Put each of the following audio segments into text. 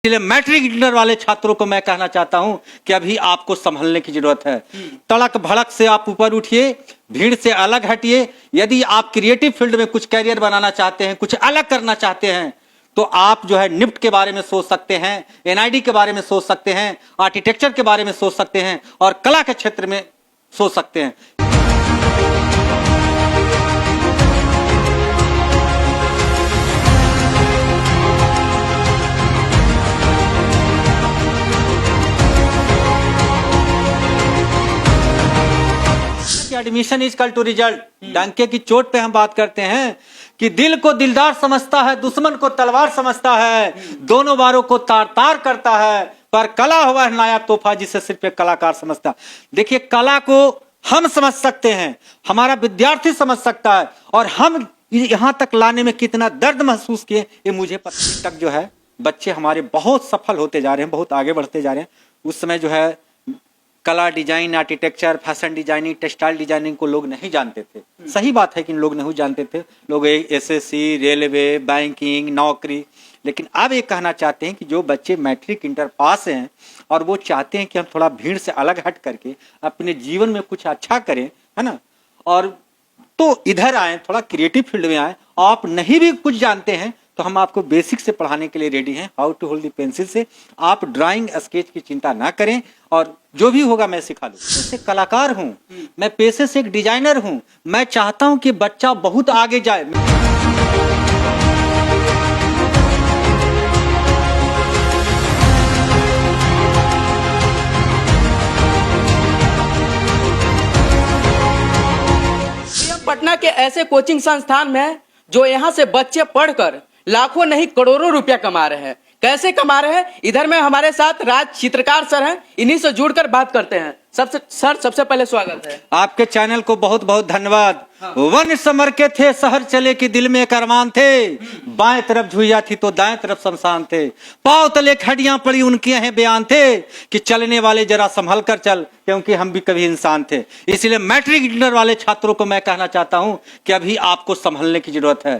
इसलिए matric inter वाले छात्रों को मैं कहना चाहता हूं कि अभी आपको संभलने की जरूरत है। तड़क भड़क से आप ऊपर उठिए, भीड़ से अलग हटिए। यदि आप क्रिएटिव फील्ड में कुछ कैरियर बनाना चाहते हैं, कुछ अलग करना चाहते हैं, तो आप जो है निफ्ट के बारे में सोच सकते हैं, एनआईडी के बारे में सोच सकते हैं, आर्किटेक्चर के बारे में सोच सकते हैं और कला के क्षेत्र में सोच सकते हैं। एडमिशन इज कल टू रिजल्ट। डंके की चोट पे हम बात करते हैं कि दिल को दिलदार समझता है, दुश्मन को तलवार समझता है, दोनों बारों को तार तार करता है, पर कला हुआ है नया तोहफा जिसे सिर्फ एक कलाकार समझता है। देखिए, कला को हम समझ सकते हैं, हमारा विद्यार्थी समझ सकता है, और हम यहां तक लाने में कितना दर्द महसूस किए ये मुझे पता। तक जो है बच्चे हमारे बहुत सफल होते जा रहे हैं, बहुत आगे बढ़ते जा रहे हैं। उस समय जो है कला, design, architecture, fashion designing, textile designing को लोग नहीं जानते थे। सही बात है कि लोग नहीं जानते थे। लोग एसएससी, रेलवे, बैंकिंग, नौकरी। लेकिन अब ये कहना चाहते हैं कि जो बच्चे मैट्रिक इंटर पास हैं और वो चाहते हैं कि हम थोड़ा भीड़ से अलग हट करके अपने जीवन में कुछ अच्छा करें, है ना, और तो इधर आए, थोड़ा क्रिएटिव फील्ड में आए। आप नहीं भी कुछ जानते हैं तो हम आपको बेसिक से पढ़ाने के लिए रेडी हैं। How to hold the pencil से आप ड्राइंग, स्केच की चिंता ना करें, और जो भी होगा मैं सिखा दूं। मैं कलाकार हूं, मैं पेशे से एक डिजाइनर हूं। मैं चाहता हूं कि बच्चा बहुत आगे जाए। पटना के ऐसे कोचिंग संस्थान में जो यहाँ से बच्चे पढ़कर लाखों नहीं करोड़ों रुपया कमा रहे हैं। कैसे कमा रहे हैं, इधर में हमारे साथ राज चित्रकार सर हैं, इन्हीं से जुड़कर बात करते हैं। सबसे पहले स्वागत है आपके चैनल को, बहुत बहुत धन्यवाद। वन समर के थे, शहर चले कि दिल में करमान थे, बाएं तरफ झुइया थी तो दाएं तरफ शमशान थे, पांव तले खड़ियां पड़ी उनके हैं बयान थे कि चलने वाले जरा संभल कर चल, क्योंकि हम भी कभी इंसान थे। इसलिए मैट्रिक इंटर वाले छात्रों को मैं कहना चाहता हूं कि अभी आपको संभलने की जरूरत है।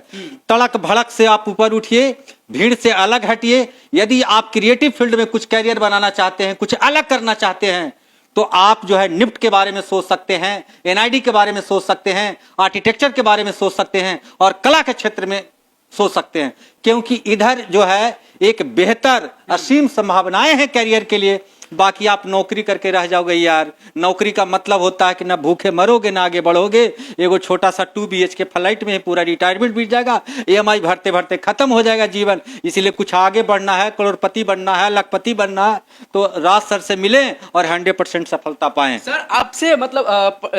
तड़क भड़क से आप ऊपर उठिए, भीड़ से अलग हटिए। यदि आप क्रिएटिव फील्ड में कुछ कैरियर बनाना चाहते हैं, कुछ अलग करना चाहते हैं, तो आप जो है निफ्ट के बारे में सोच सकते हैं, एनआईडी के बारे में सोच सकते हैं, आर्किटेक्चर के बारे में सोच सकते हैं और कला के क्षेत्र में सोच सकते हैं, क्योंकि इधर जो है एक बेहतर असीम संभावनाएं हैं कैरियर के लिए। बाकी आप नौकरी करके रह जाओगे यार। नौकरी का मतलब होता है कि ना भूखे मरोगे ना आगे बढ़ोगे। एगो छोटा सा 2 BHK फ्लाइट में पूरा रिटायरमेंट बीत जाएगा, EMI भरते भरते खत्म हो जाएगा जीवन। इसीलिए कुछ आगे बढ़ना है, करोड़पति बनना है, लखपति बनना है, तो राज सर से मिले और 100% सफलता पाएं। सर, आपसे मतलब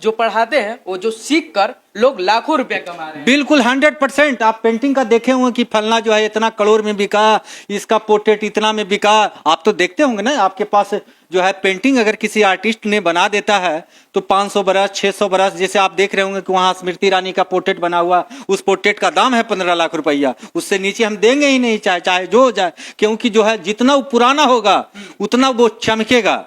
जो पढ़ाते हैं वो जो सीख कर लोग लाखों रुपया कमा रहे हैं। बिल्कुल 100%। आप पेंटिंग का देखे होंगे कि फलना जो है इतना करोड़ में बिका, इसका पोर्ट्रेट इतना में बिका। आप तो देखते होंगे ना, आपके पास जो है पेंटिंग अगर किसी आर्टिस्ट ने बना देता है तो 500 बरस, 600 बरस, जैसे आप देख रहे होंगे कि वहां स्मृति ईरानी का पोर्ट्रेट बना हुआ, उस पोर्ट्रेट का दाम है 15 लाख रुपया। उससे नीचे हम देंगे ही नहीं, चाहे जो हो जाए, क्योंकि जो है जितना वो पुराना होगा उतना वो चमकेगा,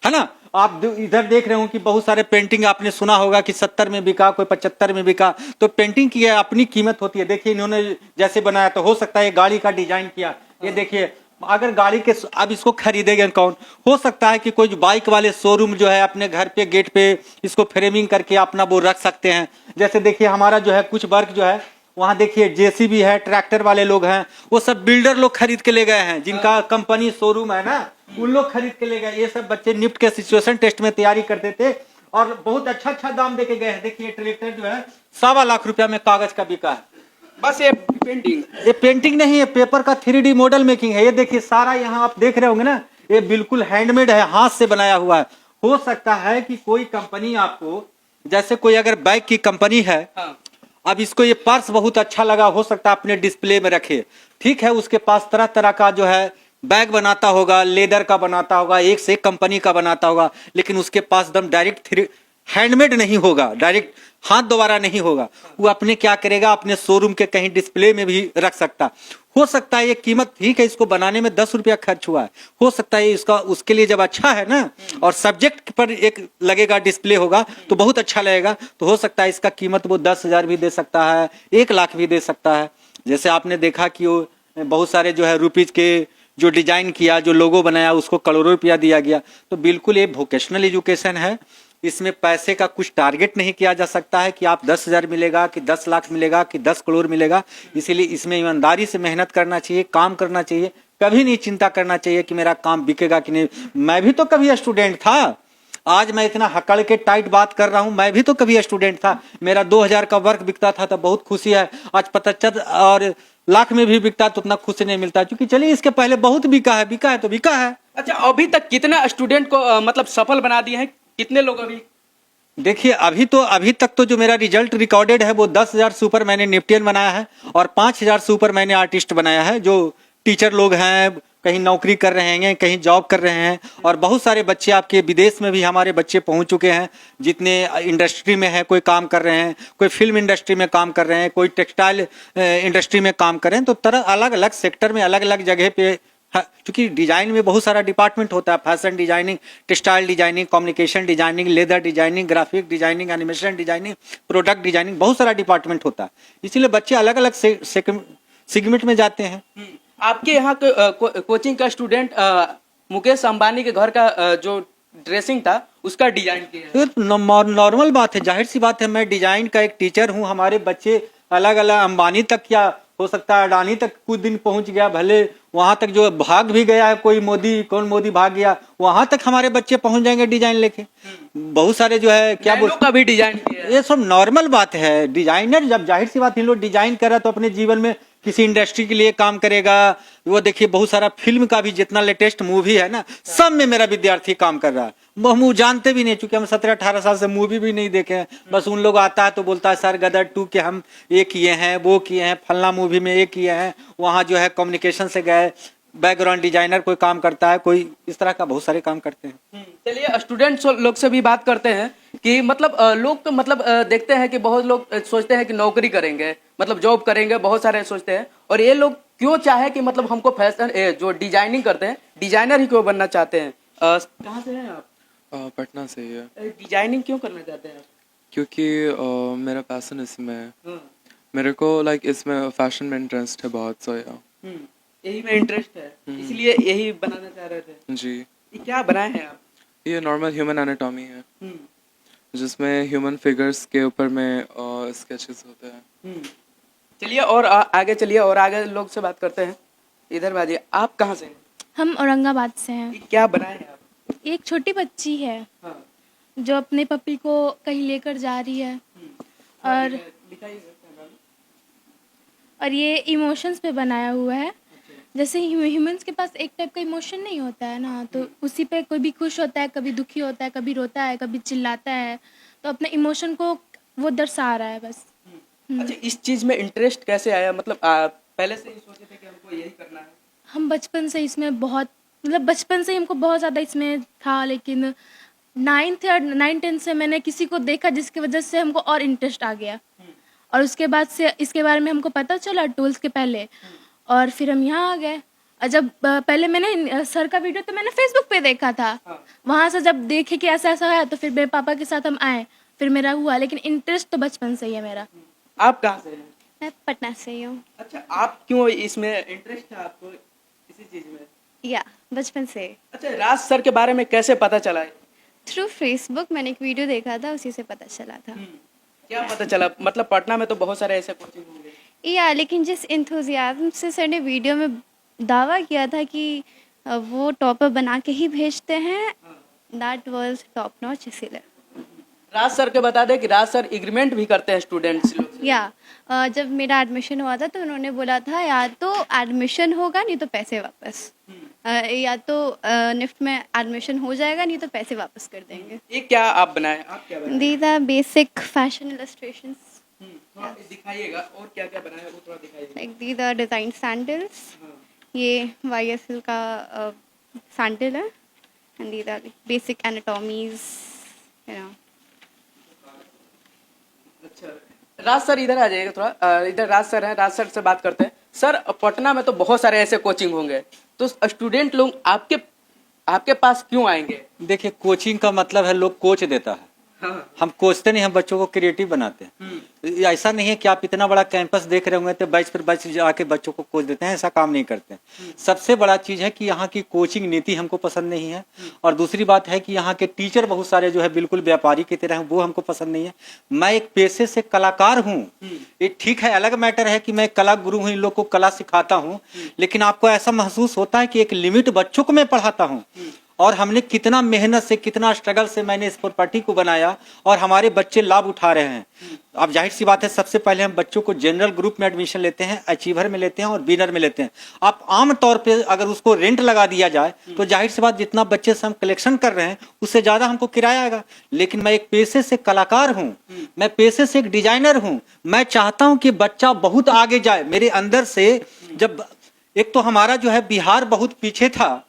है ना। आप इधर देख रहे हो कि बहुत सारे पेंटिंग आपने सुना होगा कि 70 में बिका, कोई 75 में बिका। तो पेंटिंग की अपनी कीमत होती है। देखिए, इन्होंने जैसे बनाया, तो हो सकता है गाड़ी का डिजाइन किया, ये देखिए। अगर गाड़ी के अब इसको खरीदेगा कौन, हो सकता है कि कोई बाइक वाले शोरूम जो है अपने घर पे गेट पे इसको फ्रेमिंग करके अपना वो रख सकते हैं। जैसे देखिए, हमारा जो है कुछ वर्क जो है वहां देखिए जेसीबी है, ट्रैक्टर वाले लोग हैं, वो सब बिल्डर लोग खरीद के ले गए हैं, जिनका कंपनी शोरूम है ना, उन लोग खरीद के ले गए। ये सब बच्चे निफ्ट के सिचुएशन टेस्ट में तैयारी करते थे और बहुत अच्छा दाम देके गए हैं। देखिए, ट्रैक्टर जो है 1.25 लाख रुपया में कागज का बिका है। बस ये पेंटिंग नहीं है, पेपर का 3D मॉडल मेकिंग है। ये देखिए, सारा यहाँ आप देख रहे होंगे ना, ये बिल्कुल हैंडमेड है, हाथ से बनाया हुआ है। हो सकता है कि कोई कंपनी आपको, जैसे कोई अगर बाइक की कंपनी है, अब इसको ये पर्स बहुत अच्छा लगा, हो सकता है अपने डिस्प्ले में रखे, ठीक है। उसके पास तरह तरह का जो है बैग बनाता होगा, लेदर का बनाता होगा, एक से एक कंपनी का बनाता होगा, लेकिन उसके पास एकदम डायरेक्ट हैंडमेड नहीं होगा, डायरेक्ट हाथ द्वारा नहीं होगा। वो अपने क्या करेगा, अपने शोरूम के कहीं डिस्प्ले में भी रख सकता। हो सकता है ये कीमत ठीक है, इसको बनाने में 10 रुपया खर्च हुआ है, हो सकता है इसका उसके लिए जब अच्छा है ना, और सब्जेक्ट पर एक लगेगा, डिस्प्ले होगा तो बहुत अच्छा लगेगा, तो हो सकता है इसका कीमत वो 10,000 भी दे सकता है, 1 लाख भी दे सकता है। जैसे आपने देखा कि वो बहुत सारे जो है रुपीज के जो डिजाइन किया, जो लोगो बनाया, उसको करोड़ों रुपया दिया गया। तो बिल्कुल ये वोकेशनल एजुकेशन है, इसमें पैसे का कुछ टारगेट नहीं किया जा सकता है कि आप 10,000 मिलेगा कि 10 लाख मिलेगा कि 10 करोड़ मिलेगा। इसीलिए इसमें ईमानदारी से मेहनत करना चाहिए, काम करना चाहिए, कभी नहीं चिंता करना चाहिए कि मेरा काम बिकेगा कि नहीं। मैं भी तो कभी स्टूडेंट था, आज मैं इतना हकड़ के टाइट बात कर रहा हूं, मैं भी तो कभी स्टूडेंट था, मेरा 2000 का वर्क बिकता था तो बहुत खुशी है। आज 75 और लाख में भी बिकता तो उतना खुशी नहीं मिलता, क्योंकि चलिए इसके पहले बहुत बिका है तो बिका है। अच्छा, अभी तक कितना स्टूडेंट को मतलब सफल बना दिए हैं, कितने लोग अभी? देखिए अभी तक तो जो मेरा रिजल्ट रिकॉर्डेड है वो 10,000 से ऊपर मैंने निफ्टियन बनाया है और 5,000 से ऊपर मैंने आर्टिस्ट बनाया है, जो टीचर लोग हैं, कहीं नौकरी कर रहे हैं, कहीं जॉब कर रहे हैं। और बहुत सारे बच्चे आपके विदेश में भी हमारे बच्चे पहुंच चुके हैं, जितने इंडस्ट्री में हैं, कोई काम कर रहे हैं, कोई फिल्म इंडस्ट्री में काम कर रहे हैं, कोई टेक्सटाइल इंडस्ट्री में काम कर रहे हैं। तो तरह अलग अलग सेक्टर में अलग अलग जगह पे, क्योंकि डिजाइन में बहुत सारा डिपार्टमेंट होता है, fashion designing, textile designing, communication designing, leather designing, graphic designing, animation designing, product designing, बहुत सारा डिपार्टमेंट होता है। इसीलिए बच्चे अलग अलग सेगमेंट में जाते हैं। आपके यहाँ कोचिंग का स्टूडेंट मुकेश अंबानी के घर का जो ड्रेसिंग था उसका डिजाइन किया है। नॉर्मल बात है, जाहिर सी बात है, मैं डिजाइन का एक टीचर हूँ। हमारे बच्चे अलग अलग, अंबानी तक क्या हो सकता है, अडानी तक कुछ दिन पहुंच गया, भले वहां तक जो भाग भी गया है, कोई कौन मोदी भाग गया, वहां तक हमारे बच्चे पहुंच जाएंगे डिजाइन लेके। बहुत सारे जो है क्या बोल का भी डिजाइन किया है। ये सब नॉर्मल बात है। डिजाइनर जब, जाहिर सी बात, इन लोग डिजाइन कर रहा तो अपने जीवन में किसी इंडस्ट्री के लिए काम करेगा। वो देखिए बहुत सारा फिल्म का भी जितना लेटेस्ट मूवी है ना, सब में मेरा विद्यार्थी काम कर रहा है। हम जानते भी नहीं, चूंकि हम 17-18 साल से मूवी भी नहीं देखे हैं। बस उन लोग आता है तो बोलता है सर गदर 2 के हम ये किए हैं, वो किए हैं, फलना मूवी में ये किए हैं, वहाँ जो है कम्युनिकेशन से गए, बैकग्राउंड डिजाइनर कोई काम करता है, कोई इस तरह का बहुत सारे काम करते हैं। चलिए स्टूडेंट्स लोग से भी बात करते हैं कि मतलब लोग तो मतलब देखते हैं कि बहुत लोग सोचते हैं कि नौकरी करेंगे, मतलब जॉब करेंगे, बहुत सारे सोचते हैं। और ये लोग क्यों चाहे कि मतलब हमको फैशन जो डिजाइनिंग करते हैं, डिजाइनर ही क्यों बनना चाहते हैं? कहाँ से हैं आप? पटना से ही है। डिजाइनिंग क्यों करना चाहते हैं आप? क्योंकि मेरा पैशन इसमें है। मेरे को इसमें फैशन में इंटरेस्ट है बहुत, सो या यही में इंटरेस्ट है, इसलिए यही बनाना चाह रहे थे जी। ये क्या बनाए हैं आप? ये नॉर्मल ह्यूमन एनाटॉमी है, जिसमें ह्यूमन फिगर्स के ऊपर में स्केचेस होते हैं। चलिए और आगे चलिए और आगे लोग से बात करते हैं। इधर बाजिए, आप कहाँ से हैं? हम औरंगाबाद से हैं। ये क्या बनाए हैं आप? एक छोटी बच्ची है हाँ। जो अपने पपी को कहीं लेकर जा रही है, और ये इमोशंस पे बनाया हुआ है। जैसे ह्यूमंस के पास एक टाइप का इमोशन नहीं होता है ना, तो उसी पे कोई भी खुश होता है, कभी दुखी होता है, कभी रोता है, कभी चिल्लाता है, तो अपने इमोशन को वो दर्शा रहा है बस। अच्छा, इस चीज में इंटरेस्ट कैसे आया? मतलब पहले से ही सोचे थे कि हमको यही करना है? हम बचपन से इसमें बहुत, मतलब बचपन से ही हमको बहुत ज़्यादा इसमें था, लेकिन 9th-10th से मैंने किसी को देखा जिसकी वजह से हमको और इंटरेस्ट आ गया, और उसके बाद से इसके बारे में हमको पता चला 12th के पहले, और फिर हम यहाँ आ गए। और जब पहले मैंने सर का वीडियो तो मैंने फेसबुक पे देखा था, वहाँ से जब देखे कि ऐसा ऐसा है तो फिर मेरे पापा के साथ हम आए, फिर मेरा हुआ। लेकिन इंटरेस्ट तो बचपन से ही है मेरा। आप कहाँ से हैं? मैं पटना से ही हूँ। अच्छा, आप क्यों इसमें इंटरेस्ट था आपको इसी चीज में? या बचपन से। अच्छा, राज सर के बारे में कैसे पता चला? थ्रू फेसबुक मैंने एक वीडियो देखा था, उसी से पता चला था। क्या पता चला? मतलब पटना में तो बहुत सारे ऐसे कोचिंग होंगे। या लेकिन जिस इंथुजियाज्म से सर ने वीडियो में दावा किया था कि वो टॉपर बना के ही भेजते हैं, दैट वाज टॉप नॉच। इसीलिए राज सर के बता दें कि राज सर एग्रीमेंट भी करते हैं स्टूडेंट्स लोग से। या जब मेरा एडमिशन हुआ था तो उन्होंने बोला था या तो एडमिशन होगा नहीं तो पैसे वापस, या तो निफ्ट में एडमिशन हो जाएगा नहीं तो पैसे वापस कर देंगे। ये क्या आप बनाए? आप क्या बनाए? These are basic fashion illustrations. दिखाइएगा और क्या क्या बनाए वो थोड़ा दिखाइएगा। Like these are design sandals. ये YSL का सैंडल है, and these are basic anatomies, you know. अच्छा, राज सर इधर आ जाइएगा थोड़ा। इधर राज सर हैं, राज सर से बात करते हैं। सर, पटना में तो बहुत सारे ऐसे कोचिंग होंगे, तो स्टूडेंट लोग आपके पास क्यों आएंगे? देखिए कोचिंग का मतलब है लोग कोच देता है, हाँ। हम कोचते नहीं, हम बच्चों को क्रिएटिव बनाते हैं। ऐसा नहीं है कि आप इतना बड़ा कैंपस देख रहे होंगे तो बैच पर बैच आके बच्चों को कोच देते हैं, ऐसा काम नहीं करते हैं। सबसे बड़ा चीज है कि यहाँ की कोचिंग नीति हमको पसंद नहीं है, और दूसरी बात है कि यहाँ के टीचर बहुत सारे जो है बिल्कुल व्यापारी की तरह हैं, वो हमको पसंद नहीं है। मैं एक पेशे से कलाकार हूँ, ये ठीक है, अलग मैटर है कि मैं कला गुरु हूँ, इन लोग को कला सिखाता हूँ, लेकिन आपको ऐसा महसूस होता है कि एक लिमिट बच्चों को मैं पढ़ाता हूँ, और हमने कितना मेहनत से, कितना स्ट्रगल से मैंने इस प्रॉपर्टी को बनाया, और हमारे बच्चे लाभ उठा रहे हैं। अब जाहिर सी बात है, सबसे पहले हम बच्चों को जनरल ग्रुप में एडमिशन लेते हैं, अचीवर में लेते हैं और विनर में लेते हैं। आप आम तौर पे अगर उसको रेंट लगा दिया जाए तो जाहिर सी बात, जितना बच्चे से हम कलेक्शन कर रहे हैं उससे ज्यादा हमको किराया आएगा। लेकिन मैं एक पेशे से कलाकार हूँ, मैं पेशे से एक डिजाइनर हूँ, मैं चाहता हूँ कि बच्चा बहुत आगे जाए। मेरे अंदर से जब, एक तो हमारा जो है बिहार बहुत पीछे था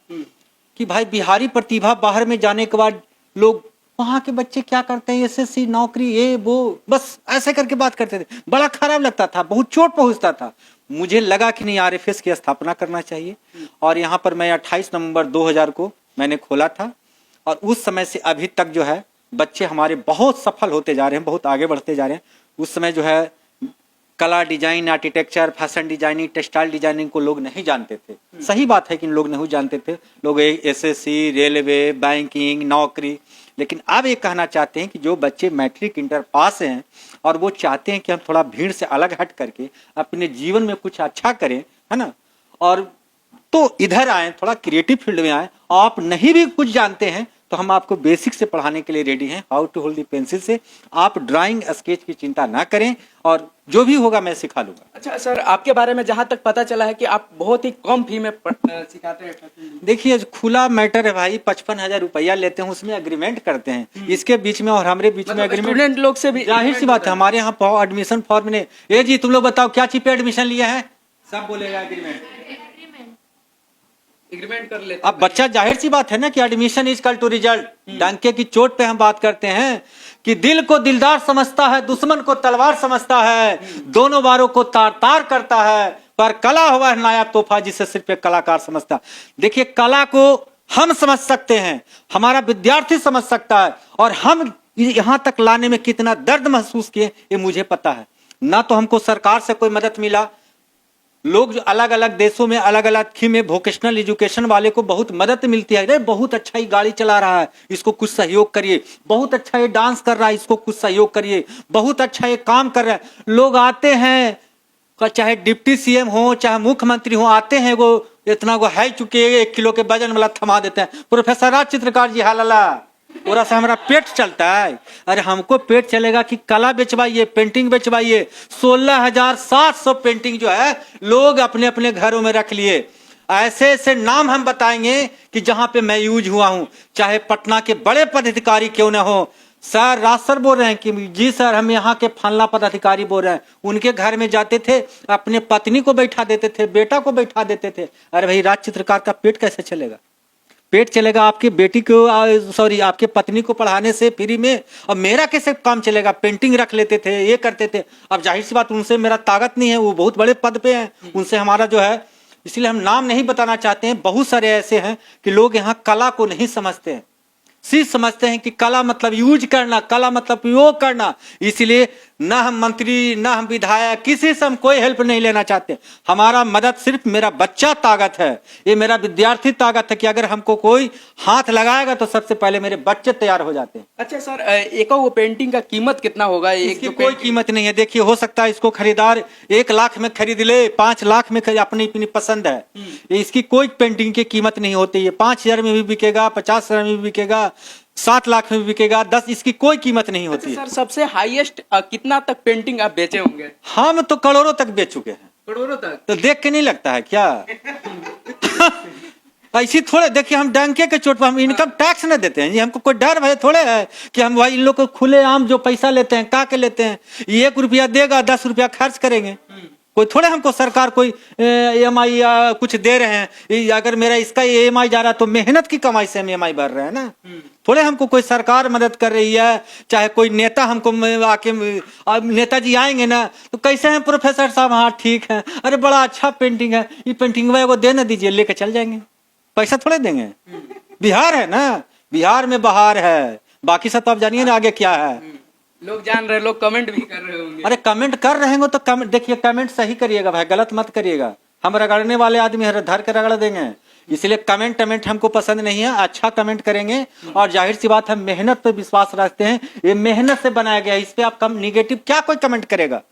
कि भाई बिहारी प्रतिभा बाहर में जाने के बाद लोग, वहां के बच्चे क्या करते हैं, एसएससी नौकरी ये वो, बस ऐसे करके बात करते थे, बड़ा खराब लगता था, बहुत चोट पहुंचता था। मुझे लगा कि नहीं, आरएफएस की स्थापना करना चाहिए, और यहाँ पर मैं 28 नवंबर 2000 को मैंने खोला था, और उस समय से अभी तक जो है बच्चे हमारे बहुत सफल होते जा रहे हैं, बहुत आगे बढ़ते जा रहे हैं। उस समय जो है कला, design, architecture, fashion designing, textile designing को लोग नहीं जानते थे। सही बात है कि लोग नहीं जानते थे, लोग एसएससी, रेलवे, बैंकिंग, नौकरी। लेकिन अब ये कहना चाहते हैं कि जो बच्चे मैट्रिक इंटर पास हैं और वो चाहते हैं कि हम थोड़ा भीड़ से अलग हट करके अपने जीवन में कुछ अच्छा करें, है ना, और तो इधर आए, थोड़ा क्रिएटिव फील्ड में आए। आप नहीं भी कुछ जानते हैं तो हम आपको बेसिक से पढ़ाने के लिए रेडी हैं, how to hold the pencil से। आप ड्राइंग, स्केच की चिंता ना करें, और जो भी होगा मैं सिखा लूंगा। अच्छा सर, आपके बारे में जहाँ तक पता चला है कि आप बहुत ही कम फी में सिखाते हैं। देखिए, खुला मैटर है भाई, 55,000 रुपया लेते हैं, उसमें एग्रीमेंट करते हैं, इसके बीच में और हमारे बीच में एग्रीमेंट। स्टूडेंट लोग से भी जाहिर सी बात है, हमारे यहाँ एडमिशन फॉर्म ने, ए जी तुम लोग बताओ क्या चीज पे एडमिशन लिया है, सब बोलेगा एग्रीमेंट कर लेते। अब बच्चा, जाहिर सी बात है ना कि admission is equal to result. डंके की चोट पे हम बात करते हैं कि दिल को दिलदार समझता है, दुश्मन को तलवार समझता है, दोनों बारों को तार तार करता है, पर कला हुआ है नायाब तोहफा जिसे सिर्फ एक कलाकार समझता। देखिए, कला को हम समझ सकते हैं, हमारा विद्यार्थी समझ सकता है, और हम यहां तक लाने में कितना दर्द महसूस किए ये मुझे पता है। ना तो हमको सरकार से कोई मदद मिला, लोग जो अलग अलग देशों में अलग अलग थीम में वोकेशनल एजुकेशन वाले को बहुत मदद मिलती है, बहुत अच्छा ही गाड़ी चला रहा है, इसको कुछ सहयोग करिए, बहुत अच्छा ये डांस कर रहा है, इसको कुछ सहयोग करिए, बहुत अच्छा ये काम कर रहा है। लोग आते हैं, चाहे डिप्टी सीएम हो, चाहे मुख्यमंत्री हो, आते हैं, वो इतना वो है चुके 1 किलो के वजन वाला थमा देते हैं। प्रोफेसर राज चित्रकार जी, हालाला पूरा से हमारा पेट चलता है। अरे हमको पेट चलेगा कि कला बेचवाइए, पेंटिंग बेचवाइए। 16,700 पेंटिंग जो है लोग अपने अपने घरों में रख लिए। ऐसे ऐसे नाम हम बताएंगे कि जहां पे मैं यूज हुआ हूं, चाहे पटना के बड़े पदाधिकारी क्यों ना हो। सर, राज सर बोल रहे हैं कि जी सर, हम यहाँ के फलना पदाधिकारी बोल रहे हैं। उनके घर में जाते थे, अपने पत्नी को बैठा देते थे, बेटा को बैठा देते थे। अरे भाई, राज चित्रकार का पेट कैसे चलेगा? पेट चलेगा आपकी बेटी को, सॉरी आपके पत्नी को पढ़ाने से फ्री में, और मेरा कैसे काम चलेगा? पेंटिंग रख लेते थे, ये करते थे। अब जाहिर सी बात, उनसे मेरा ताकत नहीं है, वो बहुत बड़े पद पे हैं, उनसे हमारा जो है, इसलिए हम नाम नहीं बताना चाहते हैं। बहुत सारे ऐसे हैं कि लोग यहाँ कला को नहीं समझते हैं, सिर्फ समझते हैं कि कला मतलब यूज करना, कला मतलब उपयोग करना। इसलिए ना हम मंत्री, ना हम विधायक, किसी से हम कोई हेल्प नहीं लेना चाहते। हमारा मदद सिर्फ मेरा बच्चा ताकत है, ये मेरा विद्यार्थी ताकत है कि अगर हमको कोई हाथ लगाएगा तो सबसे पहले मेरे बच्चे तैयार हो जाते हैं। अच्छा सर, एक वो पेंटिंग का कीमत कितना होगा? इसकी कोई कीमत नहीं है। देखिए, हो सकता है इसको खरीदार 1 लाख में खरीद ले, 5 लाख में अपनी अपनी पसंद है। इसकी कोई पेंटिंग की कीमत नहीं होती है। 5,000 में भी बिकेगा, 50,000 में भी बिकेगा, 7 लाख में भी बिकेगा, 10, इसकी कोई कीमत नहीं होती है। सर, सबसे हाईएस्ट कितना तक पेंटिंग आप बेचे होंगे? हम तो करोड़ों तक बेच चुके हैं। करोड़ों तक? तो देख के नहीं लगता है क्या? ऐसी थोड़े, देखिए, हम डंके के चोट पर हम इनकम टैक्स न देते हैं जी। हमको कोई डर भय थोड़े है कि हम भाई इन लोग को खुले आम जो पैसा लेते हैं, का के लेते हैं, 1 रुपया देगा, 10 रुपया खर्च करेंगे। कोई थोड़े हमको सरकार कोई EMI या कुछ दे रहे हैं। अगर मेरा इसका EMI जा रहा है तो मेहनत की कमाई से हम EMI भर रहे हैं ना। थोड़े हमको कोई सरकार मदद कर रही है, चाहे कोई नेता हमको आके, नेताजी आएंगे ना तो कैसे हैं प्रोफेसर साहब, हाँ ठीक है, अरे बड़ा अच्छा पेंटिंग है, ये पेंटिंग वो दे ना दीजिए, लेके चल जाएंगे। पैसा थोड़े देंगे। बिहार है ना, बिहार में बहार है, बाकी सब तो आप जानिए ना आगे क्या है। लोग जान रहे, लोग कमेंट भी कर रहे होंगे। अरे कमेंट कर रहे हो तो कमेंट देखिए, कमेंट सही करिएगा भाई, गलत मत करिएगा। हम रगड़ने वाले आदमी धर के रगड़ देंगे, इसलिए कमेंट हमको पसंद नहीं है। अच्छा कमेंट करेंगे, और जाहिर सी बात है मेहनत पे विश्वास रखते हैं, ये मेहनत से बनाया गया है, इस पे आप कम निगेटिव क्या कोई कमेंट करेगा।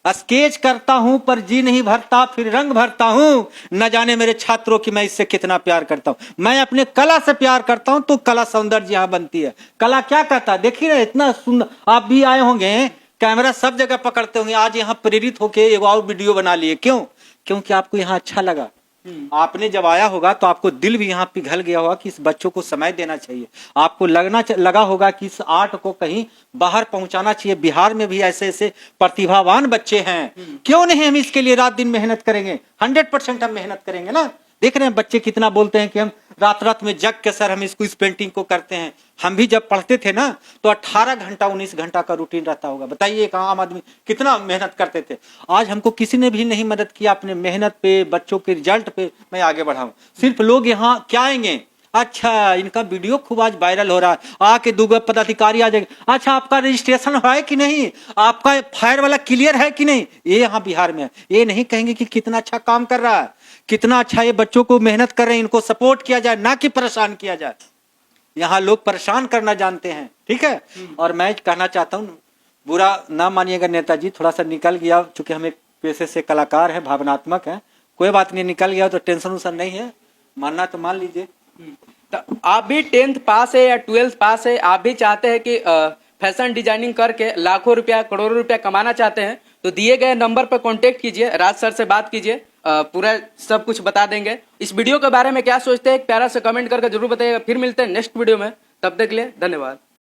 स्केच करता हूं पर जी नहीं भरता, फिर रंग भरता हूं, न जाने मेरे छात्रों की मैं इससे कितना प्यार करता हूं। मैं अपने कला से प्यार करता हूं, तो कला सौंदर्य यहाँ बनती है। कला क्या कहता है देखिए ना, इतना सुंदर। आप भी आए होंगे, कैमरा सब जगह पकड़ते होंगे, आज यहाँ प्रेरित होके एक और वीडियो बना लिए, क्यों? क्योंकि आपको यहाँ अच्छा लगा। आपने जब आया होगा तो आपको दिल भी यहाँ पिघल गया होगा कि इस बच्चों को समय देना चाहिए। आपको लगा होगा कि इस आर्ट को कहीं बाहर पहुंचाना चाहिए। बिहार में भी ऐसे ऐसे प्रतिभावान बच्चे हैं, क्यों नहीं हम इसके लिए रात दिन मेहनत करेंगे। 100% हम मेहनत करेंगे ना। देख रहे हैं बच्चे कितना बोलते हैं कि हम रात में जग के सर हम इस पेंटिंग को करते हैं। हम भी जब पढ़ते थे ना तो 18 घंटा 19 घंटा का रूटीन रहता होगा। बताइए एक आम आदमी कितना मेहनत करते थे। आज हमको किसी ने भी नहीं मदद किया अपने मेहनत पे, बच्चों के रिजल्ट पे मैं आगे बढ़ाऊं। सिर्फ लोग यहाँ क्या आएंगे, अच्छा इनका वीडियो खूब आज वायरल हो रहा है, आके 2 पदाधिकारी आ जाएंगे, अच्छा आपका रजिस्ट्रेशन है कि नहीं, आपका फायर वाला क्लियर है कि नहीं। ये यहाँ बिहार में है, ये नहीं कहेंगे कि कितना अच्छा काम कर रहा है, कितना अच्छा ये बच्चों को मेहनत कर रहे हैं, इनको सपोर्ट किया जाए, ना कि परेशान किया जाए। यहाँ लोग परेशान करना जानते हैं, ठीक है। और मैं कहना चाहता हूँ, बुरा ना मानिएगा नेताजी, थोड़ा सा निकल गया, चूंकि हम एक पेशे से कलाकार हैं, भावनात्मक हैं, कोई बात नहीं, निकल गया तो टेंशन उसन नहीं है, मानना तो मान लीजिए। तो आप भी 10th पास है या 12th पास है, आप भी चाहते हैं कि फैशन डिजाइनिंग करके लाखों रुपया करोड़ों रुपया कमाना चाहते हैं, तो दिए गए नंबर पर कांटेक्ट कीजिए, राज सर से बात कीजिए, पूरा सब कुछ बता देंगे। इस वीडियो के बारे में क्या सोचते हैं एक प्यारा सा कमेंट करके जरूर बताइएगा। फिर मिलते हैं नेक्स्ट वीडियो में, तब तक के लिए धन्यवाद।